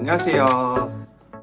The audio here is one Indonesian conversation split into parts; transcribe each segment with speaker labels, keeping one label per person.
Speaker 1: 안녕하세요.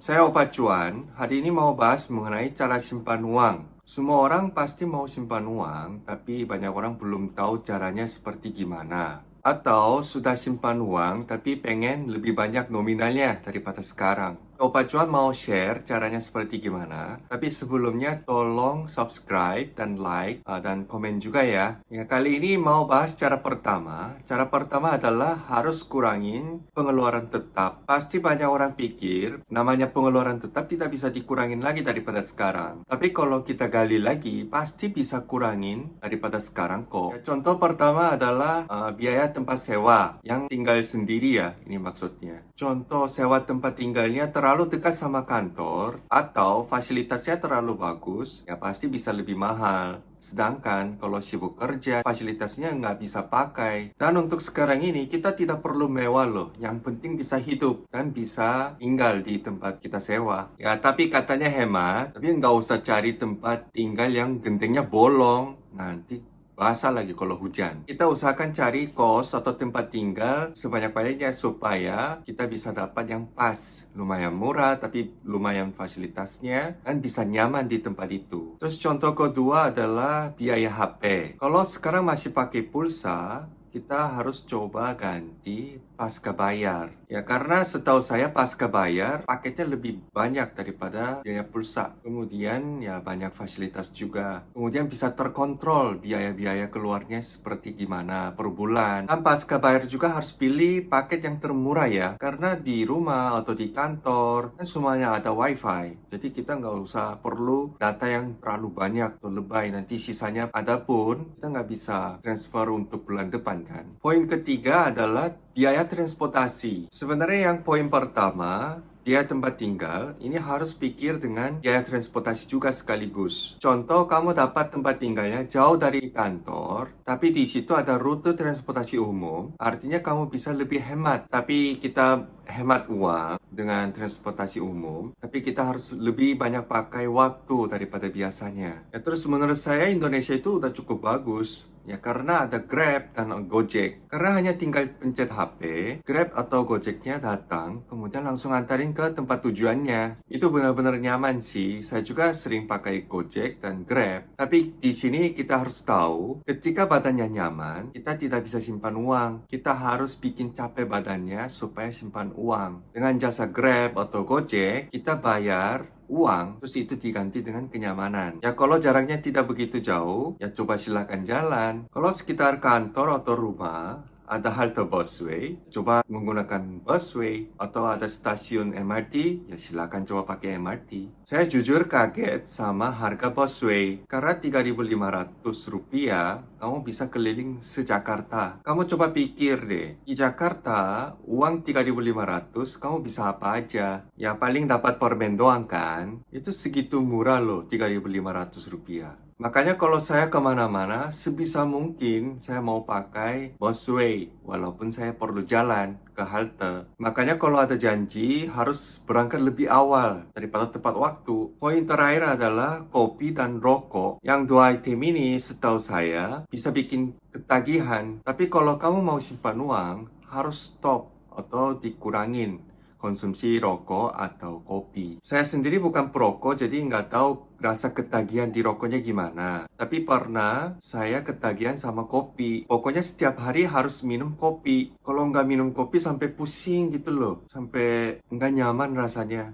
Speaker 1: Saya Opa Cuan. Hari ini mau bahas mengenai cara simpan uang. Semua orang pasti mau simpan uang, tapi banyak orang belum tahu caranya seperti gimana. Atau sudah simpan uang, tapi pengen lebih banyak nominalnya daripada sekarang. Opa Cuan mau share caranya seperti gimana. Tapi sebelumnya tolong subscribe dan like dan komen juga ya. Ya, kali ini mau bahas cara pertama. Cara pertama adalah harus kurangin pengeluaran tetap. Pasti banyak orang pikir namanya pengeluaran tetap tidak bisa dikurangin lagi daripada sekarang. Tapi kalau kita gali lagi, pasti bisa kurangin daripada sekarang kok. Ya, contoh pertama adalah biaya tempat sewa yang tinggal sendiri ya, ini maksudnya. Contoh sewa tempat tinggalnya terlalu dekat sama kantor atau fasilitasnya terlalu bagus, ya pasti bisa lebih mahal. Sedangkan kalau sibuk kerja, fasilitasnya nggak bisa pakai. Dan untuk sekarang ini, kita tidak perlu mewah loh. Yang penting bisa hidup dan bisa tinggal di tempat kita sewa. Ya, tapi katanya hemat, tapi nggak usah cari tempat tinggal yang gentengnya bolong. Nanti basah lagi kalau hujan. Kita usahakan cari kos atau tempat tinggal sebanyak-banyaknya supaya kita bisa dapat yang pas. Lumayan murah tapi lumayan fasilitasnya dan bisa nyaman di tempat itu. Terus contoh kedua adalah biaya HP. Kalau sekarang masih pakai pulsa, kita harus coba ganti pasca bayar. Ya, karena setahu saya pasca bayar paketnya lebih banyak daripada biaya pulsa. Kemudian ya banyak fasilitas juga. Kemudian bisa terkontrol biaya-biaya keluarnya seperti gimana per bulan. Dan pasca bayar juga harus pilih paket yang termurah ya. Karena di rumah atau di kantor kan semuanya ada wifi. Jadi kita nggak usah perlu data yang terlalu banyak atau lebay. Nanti sisanya ada pun kita nggak bisa transfer untuk bulan depan kan. Poin ketiga adalah biaya transportasi. Sebenarnya yang poin pertama, biaya tempat tinggal, ini harus pikir dengan biaya transportasi juga sekaligus. Contoh, kamu dapat tempat tinggalnya jauh dari kantor, tapi di situ ada rute transportasi umum, artinya kamu bisa lebih hemat. Tapi kita hemat uang dengan transportasi umum, tapi kita harus lebih banyak pakai waktu daripada biasanya. Ya, terus menurut saya Indonesia itu udah cukup bagus. Ya, karena ada Grab dan Gojek. Karena hanya tinggal pencet HP, Grab atau Gojeknya datang, kemudian langsung antarin ke tempat tujuannya. Itu benar-benar nyaman sih. Saya juga sering pakai Gojek dan Grab. Tapi di sini kita harus tahu, ketika badannya nyaman, kita tidak bisa simpan uang. Kita harus bikin capek badannya supaya simpan uang. Dengan jasa Grab atau Gojek, kita bayar uang, terus itu diganti dengan kenyamanan. Ya kalau jaraknya tidak begitu jauh, ya coba silakan jalan. Kalau sekitar kantor atau rumah, ada halte busway, coba menggunakan busway atau ada stasiun MRT, ya silakan coba pakai MRT. Saya jujur kaget sama harga busway, karena Rp3.500 kamu bisa keliling se-Jakarta. Kamu coba pikir deh, di Jakarta uang 3.500 kamu bisa apa aja? Ya paling dapat permen doang kan? Itu segitu murah loh Rp3.500. Makanya kalau saya kemana-mana, sebisa mungkin saya mau pakai busway, walaupun saya perlu jalan ke halte. Makanya kalau ada janji, harus berangkat lebih awal daripada tepat waktu. Poin terakhir adalah kopi dan rokok. Yang dua item ini setahu saya bisa bikin ketagihan. Tapi kalau kamu mau simpan uang, harus stop atau dikurangin konsumsi rokok atau kopi. Saya sendiri bukan perokok, jadi nggak tahu rasa ketagihan di rokoknya gimana. Tapi pernah saya ketagihan sama kopi. Pokoknya setiap hari harus minum kopi. Kalau nggak minum kopi sampai pusing gitu loh. Sampai nggak nyaman rasanya.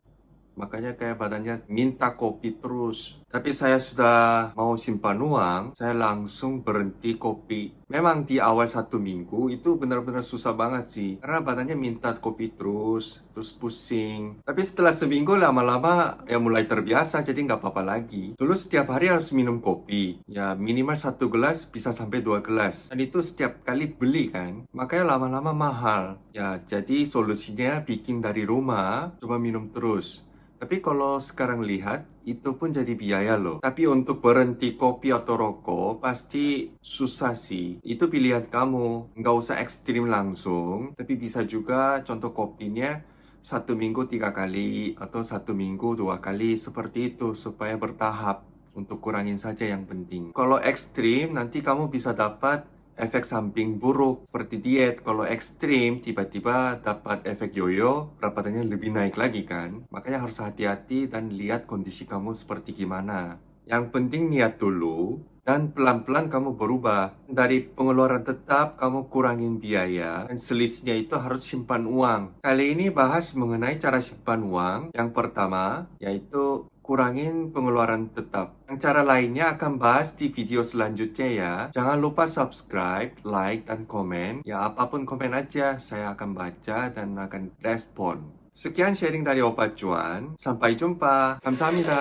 Speaker 1: Makanya kayak badannya minta kopi terus. Tapi saya sudah mau simpan uang, saya langsung berhenti kopi. Memang di awal 1 minggu itu benar-benar susah banget sih. Karena badannya minta kopi terus pusing. Tapi setelah seminggu lama-lama ya mulai terbiasa, jadi nggak apa-apa lagi. Dulu setiap hari harus minum kopi. Ya minimal 1 gelas bisa sampai 2 gelas. Dan itu setiap kali beli kan. Makanya lama-lama mahal. Ya jadi solusinya bikin dari rumah, coba minum terus. Tapi kalau sekarang lihat, itu pun jadi biaya loh. Tapi untuk berhenti kopi atau rokok, pasti susah sih. Itu pilihan kamu. Nggak usah ekstrim langsung, tapi bisa juga contoh kopinya 1 minggu 3 kali, atau 1 minggu 2 kali, seperti itu, supaya bertahap. Untuk kurangin saja yang penting. Kalau ekstrim, nanti kamu bisa dapat efek samping buruk seperti diet. Kalau ekstrim, tiba-tiba dapat efek yoyo, berat badannya lebih naik lagi kan. Makanya harus hati-hati dan lihat kondisi kamu seperti gimana. Yang penting niat dulu, dan pelan-pelan kamu berubah. Dari pengeluaran tetap, kamu kurangin biaya, dan selisihnya itu harus simpan uang. Kali ini bahas mengenai cara simpan uang. Yang pertama, yaitu kurangin pengeluaran tetap. Yang cara lainnya akan bahas di video selanjutnya ya. Jangan lupa subscribe, like, dan komen. Ya, apapun komen aja, saya akan baca dan akan respon. Sekian sharing dari Opa Cuan. Sampai jumpa. 감사합니다.